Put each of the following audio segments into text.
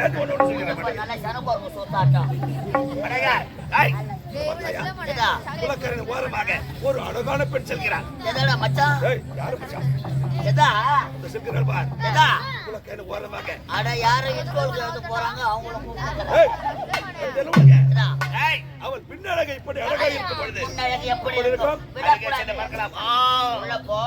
சேர்த்து ஒண்ணு சொல்லிக்கிறேன். நல்லா சனகோர்க்கு சொத்தாட்டம். அடங்க ஏய் குலக்கரையின் ஓரமாக ஒரு அழகான பெண் செல்கிறார். எதடா மச்சான்? ஏய் யாரு மச்சான்? எதா இந்த செல்கிறார் பார். எதா குலக்கரையின் ஓரமாக அட யாரு இன்கோலுக்கு வந்து போறாங்க அவங்கள கூப்பிடுங்க. ஏய் தெலுங்க ஏய் அவள் பின்னழகை இப்படி அழகாக இருக்கும் பொழுது பின்னழகு எப்படி இருக்கும்? அழகே சென்று பார்க்கலாம். உள்ள போ.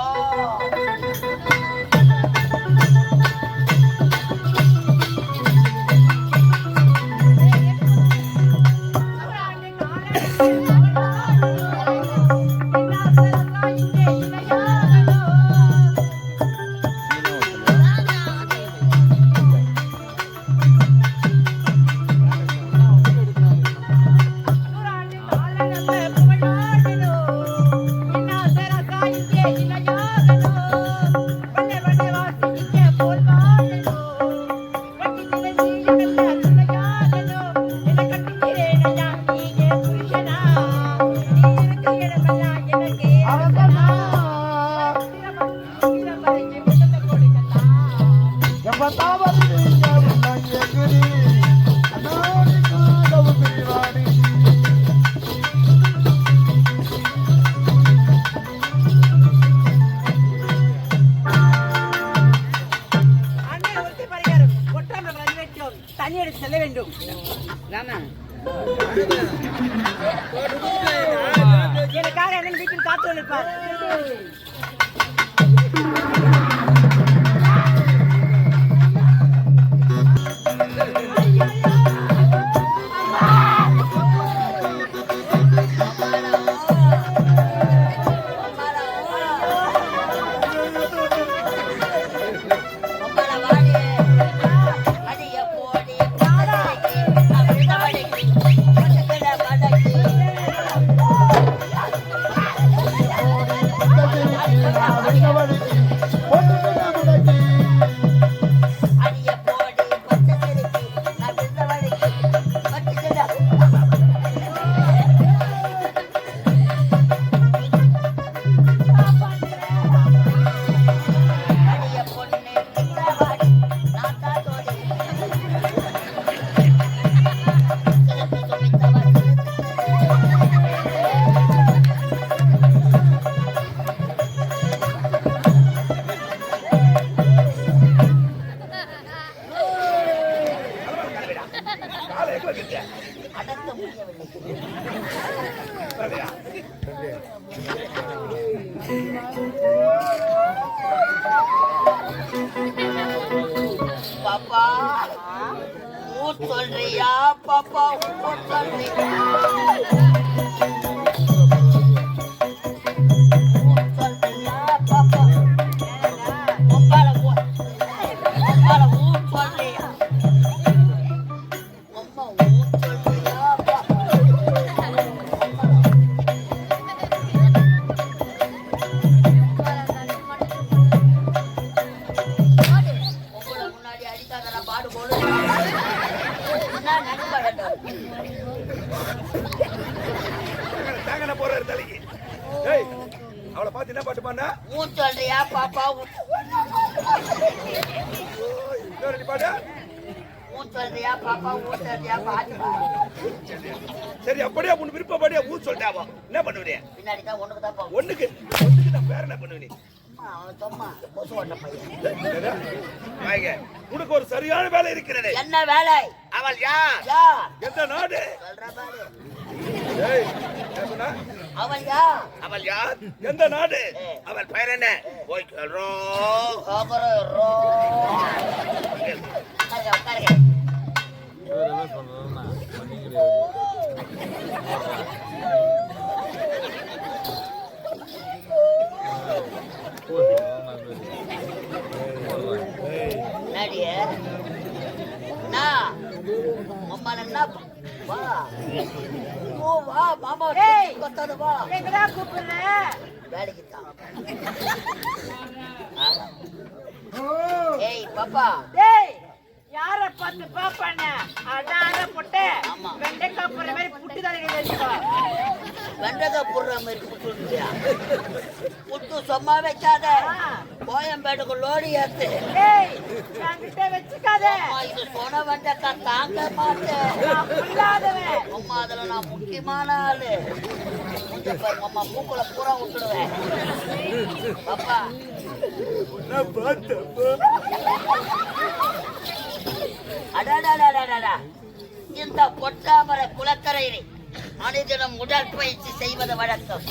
எனக்காக என்ன வீட்டில் காத்து இருப்பார். பாப்பா சொல்றியா? பாப்பா சொல்றியா? அவளை பார்த்து என்ன பாட்டு பாடுனா? சொல்றியா பாப்பா? பாடு. சொல்றியா பாப்பா? சொல்றியா பாட்டு? சரி அப்படியே உன் விருப்பப்படியே ஊர் சொல்லிட்டாவா என்ன பண்ணுவீங்க? பின்னாடி தான் ஒண்ணுக்கு தான் போவோம். ஒண்ணுக்கு நான் வேற என்ன பண்ணுவீங்க? உனக்கு ஒரு சரியான வேலை இருக்கிறது. என்ன வேலை? அவள் யார்? எந்த நாடு? அவள் யார்? அவள் யார்? எந்த நாடு? அவள் பெயர் என்ன? போய் வேலைக்கு தான். ஏய் பாப்பா, யார பார்த்து பாப்பான அதான பொட்டை வெண்டைக்காய் போடுற மாதிரி புட்டு தலைங்க வச்சுக்கோ. வெண்டைக்காய் போடுற மாதிரி புட்டு புட்டு சும்மா வைக்காத. கோயம்பேட்டுக்கு லோடு ஏத்து. ஏய் என்கிட்ட வச்சுக்காத. அம்மா, இது சொன்ன வந்தக்கா தாங்க மாட்டேன். நான் புல்லாதவன். அம்மா, அதுல நான் முக்கியமான ஆளு. கொஞ்சம் பாருங்க அம்மா, மூக்குல பூரா விட்டுடுவேன். பாப்பா நான் பார்த்தப்பா அடாடாடாடாடா, இந்த பொட்டாமர குளக்கரையில் மனிதனும் உடற்பயிற்சி செய்வது வழக்கம்.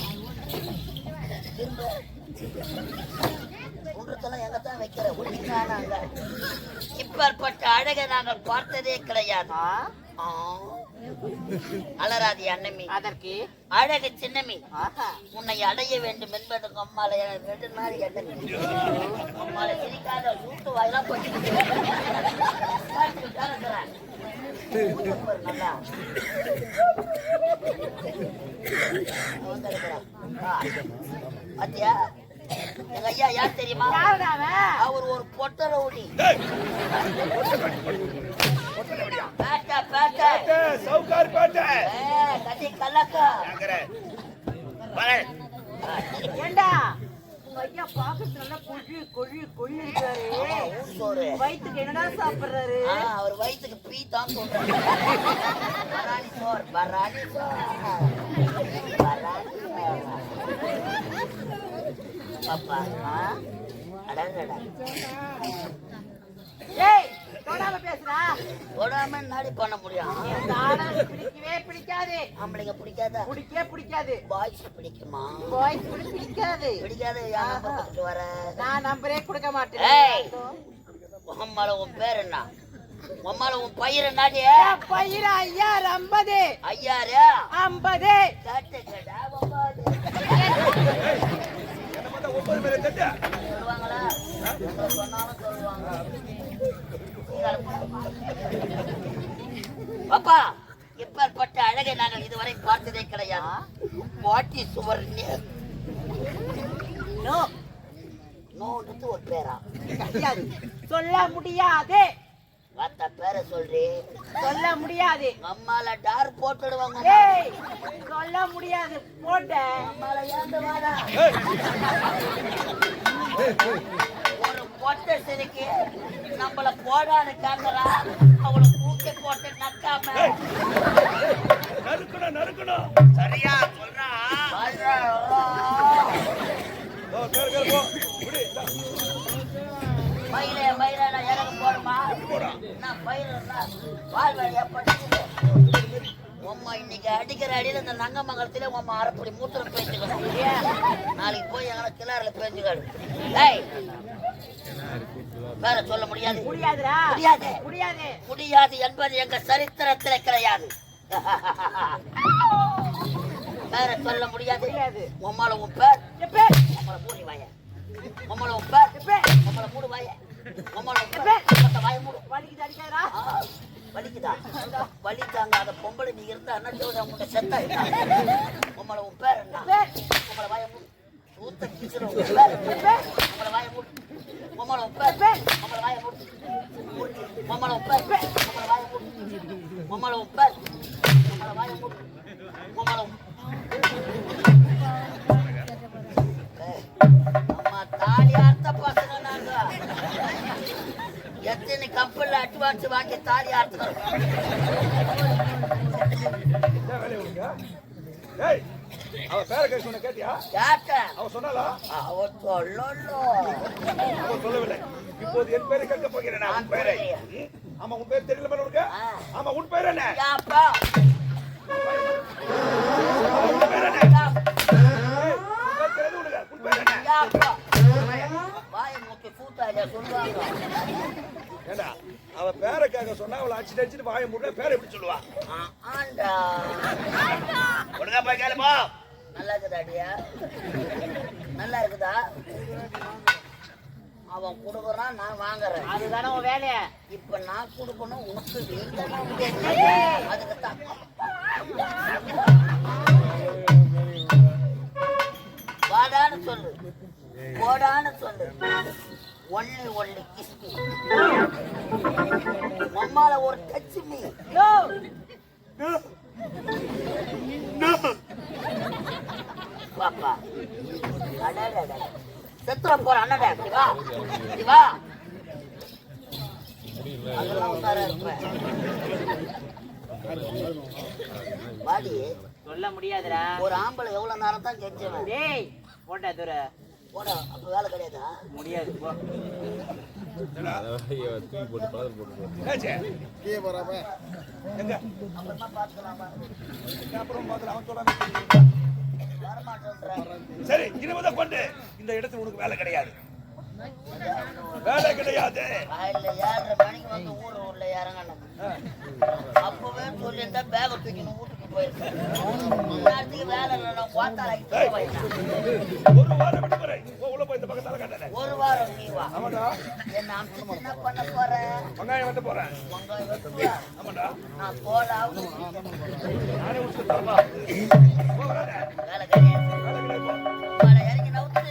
ஒன்றுத்தெல்லாம் எங்கத்தான் வைக்கிற ஒன்றுங்க. இப்பேற்பட்ட அழகை நாங்கள் பார்த்ததே கிடையாது. அலராதி அன்னமி, அதற்கு அழகு சின்னமி, உன்னை அடைய வேண்டும் என்பதுக்கு அம்மால ரெண்டு நாள் அம்மால சிரிக்காத சூட்டு வாயெல்லாம் போட்டு நல்லா பாத்தியா? எங்க ஐயா யார் தெரியுமா? அவர் ஒரு பொட்ட ரவுடி. பேட்டை பேட்டை சவுகார் பேட்டை கட்டி கல்லக்கா. ஏண்டா உங்க ஐயா பாக்கறது நல்லா கொழி இருக்காரு. வயிற்றுக்கு என்னடா சாப்பிடுறாரு? அவர் வயிற்றுக்கு பீ தான் சொல்றாரு. பராணி சோர் பராணி சோர் பராணி பாப்பா. அடடடா, ஏய் தொடாம பேசுடா. தொடாம நாடி பண்ண முடியும். பிடிக்கவே பிடிக்காது. ஆம்பளைங்க பிடிக்காதா? பிடிக்காது. பாய்ஸ் பிடிக்குமா? பாய்ஸ் பிடிக்காது. பிடிக்காது. யார் நம்பர் கொடுத்துட்டு வர? நான் நம்பரே கொடுக்க மாட்டேன். ஏய், உம்மால உன் பேர் என்ன? உம்மால உன் பயிர் என்னாடி? பயிர் ஐயார் 50. ஐயாரு 50. கேட்டுக்கடா 9. என்ன பார்த்தா 9 பேரை தட்ட சொல்லுவாங்களா? சொன்னாலும் சொல்லுவாங்க. பாப்பா, இப்பேற்பட்ட அழகை நாங்கள் இதுவரை பார்த்ததே கிடையாது. பாட்டி சுவர் ஒரு பேரா சொல்ல முடியாது. மத்த பேரை சொல்றி. சொல்ல முடியாது. அம்மால டார் போட்டுடுவாங்க. ஏய் சொல்ல முடியாது. போட்ட அம்மால ஏந்து வாடா. ஒரு பொட்டை சிரிக்கு நம்மள போடான்னு கேக்குறா. அவளை தூக்கி போட்டு நக்காம நறுக்கணும் சரியா சொல்றா. போ புடி மயிலே மயிலே நான் எனக்கு போடுமா? நான் பயிரா வால் வழியா படிச்சு உம்மா இன்னைக்கு அடிக்கிற அடியில இந்த நங்க மங்கலத்திலே உம்மா அரைப்படி மூத்திரம் பேஞ்சுக்கணும். நாளைக்கு போய் எங்களை கிளாரில் பேஞ்சுக்காடு. ஏய் வேற சொல்ல முடியாது. முடியாதுடா. முடியாது முடியாது. முடியாது என்பது எங்க சரித்திரத்தில் கிடையாது. வேற சொல்ல முடியாது. உம்மால உன் பேர் உம்மளை மூடி வாய. உம்மளை உன் பேர் உம்மளை மூடு வாய. உம்மளை உன் பேர் வாய மூடு. வலிக்குது அடிக்காதா? வலிக்குதா? வலிக்காங்க. அந்த பொம்பளை நீ இருந்தா அண்ணன் உங்க செத்தா. உம்மளை உன் பேர் என்ன? உம்மளை வாய மூடு. சூத்த கிச்சிடும் உம்மளை வாய மூடு. உம்மளை உன் பேர் உம்மளை வாய மூடு. உம்மளை உன் பேர் உம்மளை வாய மூடு. உம்மளை உன் பேர் உம்மளை வாய மூடு. உம்மளை அம்மா தாலி அர்த்த பசங்க நாங்க. எத்தனை கப்பல்ல அட்வான்ஸ் வாங்கி தாலி அர்த்தம். ஏய் அவ பேரை கேட்டு சொன்ன கேட்டியா? கேட்டேன். அவ சொன்னாலா? அவ சொல்லல. அவ சொல்லவில்லை. இப்போது என் பேரை கேட்க போகிறேன். நான் உன் பேரை. ஆமா உன் பேர் தெரியல உனக்கு? ஆமா உன் பேர் என்ன? யாப்பா உன் பேர் என்ன? உன் பேர் என்ன? யாப்பா வாய மூக்கி கூட்டாயில சொல்லுவாங்க. ஏண்டா அவ பேரை கேட்க சொன்னா அவளை அடிச்சுட்டு அடிச்சுட்டு வாய மூட பேரை எப்படி சொல்லுவா? ஆண்டா ஒழுங்கா போய் கேளுப்பா. நல்லா இருக்குதா அடியா? நல்லா இருக்குதா? அவன் கொடுக்குறான், நான் வாங்குறேன். அதுதானே உன் வேலைய. இப்ப நான் கொடுக்கணும் உனக்கு. அதுக்குத்தான் வாடான்னு சொல்லு, போடான்னு சொல்லு. Only kiss me. அம்மால ஒரு டச் மீ. பாப்பா செத்துற போற அண்ணன் வா வா அதெல்லாம் உத்தார இருப்பேன் வாடி சொல்ல முடியாதுடா. ஒரு ஆம்பளை எவ்வளவு நேரம் தான் கெஞ்சுவேன். டேய் போடா தூர போடா அப்ப வேலை கிடையாதா? முடியாது போ. அப்புறமா பார்த்துக்கலாமா? வரமாட்டேன்றேன். சரி இருபதை கொண்டு இந்த இடத்துல உனக்கு வேலை கிடையாது. வேலை கிடையாது. காலையில 7:30 மணிக்கு வந்து ஊர்ல இறங்கணும். அப்பவே சொல்லியிருந்தா பேக தூக்கின்னு வீட்டுக்கு போயிருக்கேன். நேரத்துக்கு வேலை இல்லைன்னா கோத்தாராக்கி போயிட்டேன். ஒரு வாரம் விடுமுறை. உள்ள போய் இந்த பக்கத்தால காட்டாத. ஒரு வாரம் நீ வா. ஆமாடா. என்ன அம்மா என்ன பண்ண போறேன்? வெங்காயம் வெட்ட போறேன். வெங்காயம் வெட்டுவியா? ஆமாடா. நான் போடா. நானே உசுக்கு தரமா. போறானே. வேலை கிடையாது. வேலை கிடையாது போ. வேலை இறங்கி நவுத்து.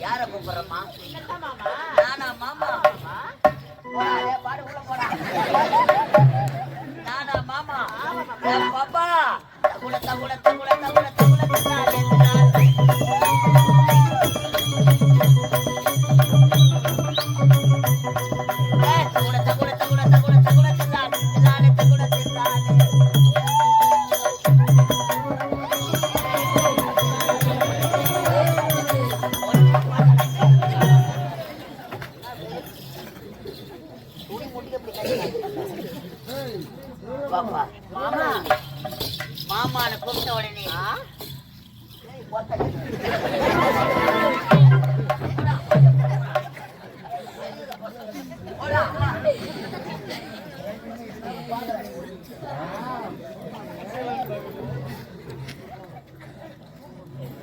யார கூப்பிடுறமா? நானா மாமா? போடா பாடு உள்ள போடா. நானா மாமா? பாப்பா தகுல தகுல தகுல தகுல தகுல பாப்பா மாமா மாமான்னு கூப்பிட்ட உடனே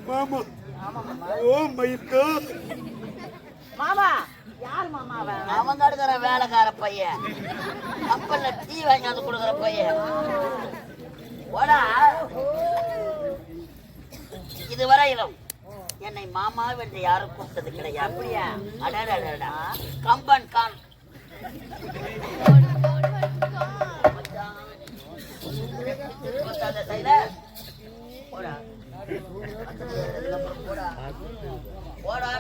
மாமா. ஓ மைக்கா. மாமா யார் மாமா அவன்? அவன் தடுக்கிற வேலைக்கார பையன், கப்பல்ல டீ வாங்கி வந்து கொடுக்குற பையன். போடா. இதுவரையிலும் என்னை மாமா என்று யாரும் கூப்பிட்டது கிடையாது. அப்படியா? அடடா கம்பன் கான் போடா போடா.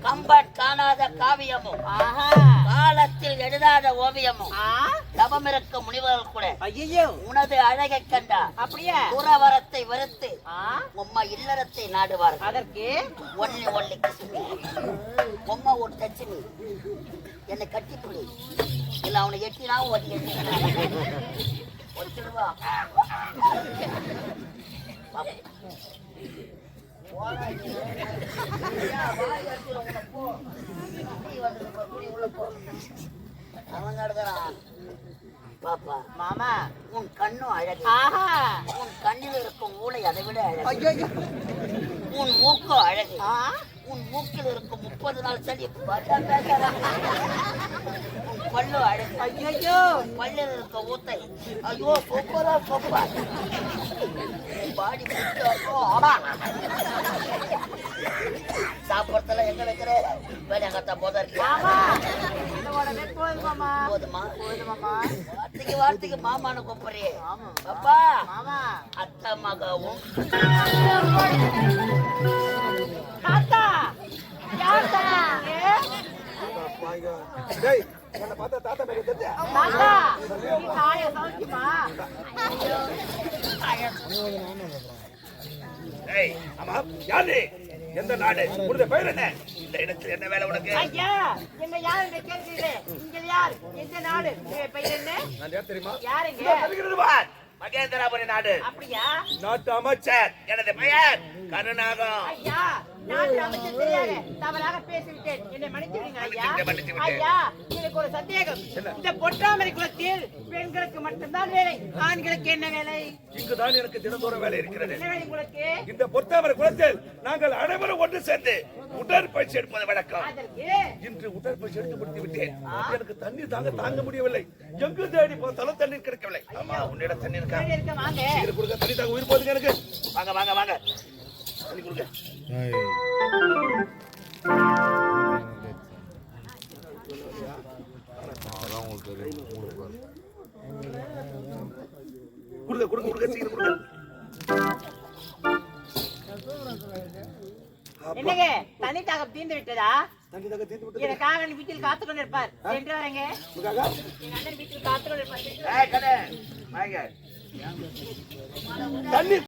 கம்பன் காணாத காவியமும் காலத்தில் எழுதாத ஓவியமும் தவமிருக்கும் முனிவர்கள் கூட ஐயோ உனது அழகை கண்டா அப்படியா? புறவரத்தை வெறுத்து உம்மா இல்லறத்தை நாடுவார்கள். அதற்கு ஒல்லி கிசுமி உம்மா ஒரு தச்சினி என்னை கட்டிப்பிடி, இல்ல அவனை எட்டினா ஒட்டி ஒட்டிடுவா. அவன் நடக்கிறான். பாப்பா மாமா உன் கண்ணும் அழகு, உன் கண்ணில் இருக்கும் ஊளை அதை விட அழகு, உன் மூக்கும் அழகு, உன் மூக்கில் இருக்கும் 30 நாள் சளி உன் பல்லு அழகு, ஐயோ பல்லில் இருக்க ஊத்தை ஐயோ பொப்பரா பொப்பா பாடி சாப்பிடத்துல எங்க வைக்கிற வேலை கத்தா போதா இருக்கு. போதுமா வார்த்தைக்கு வார்த்தைக்கு மாமானு கூப்பிடுறே. அப்பா அத்தா மகவும் பார்த்தா தாத்தா மேல தெரிஞ்சா ஆமா. யாரு எந்த நாடு உனது பெயர் என்ன? இந்த இடத்துல என்ன வேலை உனக்கு? ஐயா என்ன யார் என்று கேட்கிறீர்களே, நீங்கள் யார், எந்த நாடு, பெயர் என்ன? நான் யார் தெரியுமா? யாருங்க? மகேந்திராபுரி நாடு. அப்படியா? நாட்டு அமைச்சர். எனது பெயர் கருணாகம். ஐயா நாட்டு அமைச்சர் தெரியாது, தவறாக பேசிவிட்டேன், என்னை மன்னித்து விடுங்க ஐயா. ஐயா எனக்கு ஒரு சந்தேகம், இந்த பொற்றாமரை குலத்தில் பெண்களுக்கு மட்டும்தான் வேலை, ஆண்களுக்கு என்ன வேலை? இங்குதான் எனக்கு தினந்தோறும் வேலை இருக்கிறது. என்ன வேலை உங்களுக்கு? இந்த பொற்றாமரை குலத்தில் நாங்கள் அனைவரும் ஒன்று சேர்ந்து உடற்பயிற்சி எடுப்பது வழக்கம். அதற்கு இன்று உடற்பயிற்சி எடுத்து முடித்து விட்டேன். எனக்கு தண்ணீர் தாங்க முடியவில்லை. எங்கு தேடி பார்த்தாலும் தண்ணீர் கிடைக்கவில்லை. ஆமா, உன்னிடம் தண்ணீர் இருக்கா? சரி, இருக்க வாங்க. சீக்கிரம் கொடுங்க, தண்ணி தாங்க உயிர் போகுதுங்க எனக்கு. வாங்க வாங்க வாங்க, தண்ணி கொடுங்க. கொடுங்க கொடுங்க கொடுங்க, சீக்கிரம் கொடுங்க. என்னங்க தனி தாகம் தீர்ந்து விட்டதா? தண்ணி தாங்க தீர்ந்து விட்டது. எனக்காக என் வீட்டில் காத்து கொண்டிருப்பார். சென்று வரேங்க. உங்களுக்காக? என் அண்ணன் வீட்டில் காத்து கொண்டிருப்பார். ஏய் கண்ணே, வாங்க. தண்ணி